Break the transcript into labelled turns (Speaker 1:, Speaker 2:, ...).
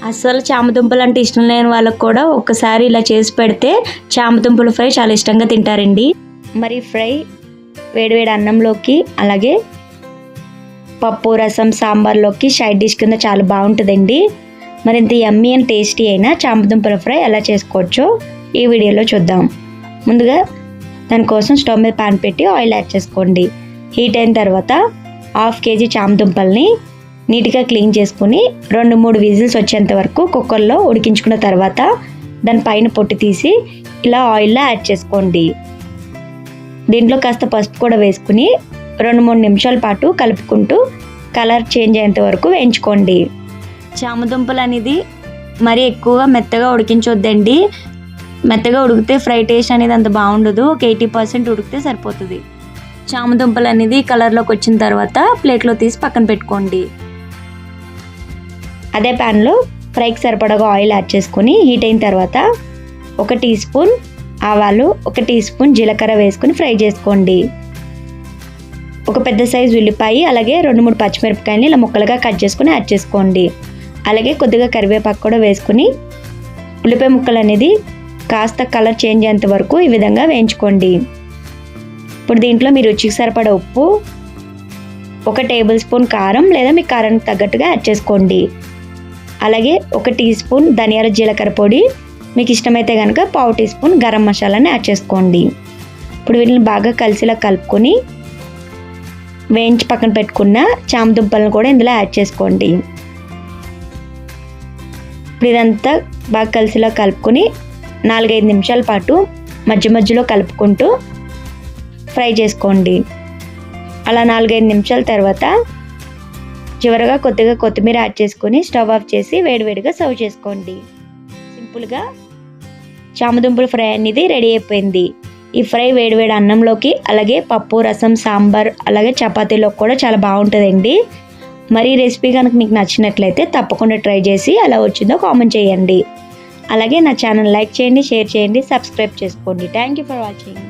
Speaker 1: అస్సలు చామదుంపలు అంటే ఇష్టం లేని వాళ్ళకు కూడా ఒక్కసారి ఇలా చేసి పెడితే చామదుంపల ఫ్రై చాలా ఇష్టంగా తింటారండి. మరి ఫ్రై వేడివేడి అన్నంలోకి అలాగే పప్పు రసం సాంబార్లోకి సైడ్ డిష్ కింద చాలా బాగుంటుందండి. మరింత యమ్మీ అండ్ టేస్టీ అయిన చామదుంపల ఫ్రై ఎలా చేసుకోవచ్చో ఈ వీడియోలో చూద్దాం. ముందుగా దానికోసం స్టవ్ మీద పాన్ పెట్టి ఆయిల్ యాడ్ చేసుకోండి. హీట్ అయిన తర్వాత 1/2 kg చామదుంపల్ని నీట్గా క్లీన్ చేసుకుని 2-3 విజిల్స్ వచ్చేంత వరకు కుక్కర్లో ఉడికించుకున్న తర్వాత దానిపైన పొట్టు తీసి ఇలా ఆయిల్లో యాడ్ చేసుకోండి. దీంట్లో కాస్త పసుపు కూడా వేసుకుని 2-3 నిమిషాల పాటు కలుపుకుంటూ కలర్ చేంజ్ అయ్యేంత వరకు వేయించుకోండి. చామదుంపలు అనేది మరీ ఎక్కువగా మెత్తగా ఉడికించొద్దండి. మెత్తగా ఉడికితే ఫ్రై టేస్ట్ అనేది అంత బాగుండదు. ఒక 80% ఉడికితే సరిపోతుంది. చామదుంపలు అనేది కలర్లోకి వచ్చిన తర్వాత ప్లేట్లో తీసి పక్కన పెట్టుకోండి. అదే ప్యాన్లో ఫ్రైకి సరిపడగా ఆయిల్ యాడ్ చేసుకొని హీట్ అయిన తర్వాత 1 టీ స్పూన్ ఆవాలు 1 టీ స్పూన్ జీలకర్ర వేసుకుని ఫ్రై చేసుకోండి. ఒక పెద్ద సైజు ఉల్లిపాయ అలాగే 2-3 పచ్చిమిరపకాయలు ఇలా ముక్కలుగా కట్ చేసుకుని యాడ్ చేసుకోండి. అలాగే కొద్దిగా కరివేపాకు కూడా వేసుకుని ఉల్లిపాయ ముక్కలు అనేది కాస్త కలర్ చేంజ్ అయ్యేంత వరకు ఈ విధంగా వేయించుకోండి. ఇప్పుడు దీంట్లో మీ రుచికి సరిపడ ఉప్పు 1 టేబుల్ స్పూన్ కారం లేదా మీ కారానికి తగ్గట్టుగా యాడ్ చేసుకోండి. అలాగే 1 టీ స్పూన్ ధనియాల జీలకర్ర పొడి, మీకు ఇష్టమైతే కనుక 1/2 టీ స్పూన్ గరం మసాలాని యాడ్ చేసుకోండి. ఇప్పుడు వీటిని బాగా కలిసిలా కలుపుకొని వేయించి పక్కన పెట్టుకున్న చామదుంపలను కూడా ఇందులో యాడ్ చేసుకోండి. ఇప్పుడు ఇదంతా బాగా కలిసిలా కలుపుకొని 4-5 నిమిషాల పాటు మధ్య మధ్యలో కలుపుకుంటూ ఫ్రై చేసుకోండి. అలా 4-5 నిమిషాల తర్వాత చివరగా కొద్దిగా కొత్తిమీర యాడ్ చేసుకొని స్టవ్ ఆఫ్ చేసి వేడివేడిగా సర్వ్ చేసుకోండి. సింపుల్గా చామదుంపల ఫ్రై అనేది రెడీ అయిపోయింది. ఈ ఫ్రై వేడివేడి అన్నంలోకి అలాగే పప్పు రసం సాంబార్ అలాగే చపాతీలోకి కూడా చాలా బాగుంటుందండి. మరి ఈ రెసిపీ కనుక మీకు నచ్చినట్లయితే తప్పకుండా ట్రై చేసి ఎలా వచ్చిందో కామెంట్ చేయండి. అలాగే నా ఛానల్ లైక్ చేయండి, షేర్ చేయండి, సబ్స్క్రైబ్ చేసుకోండి. Thank you for watching.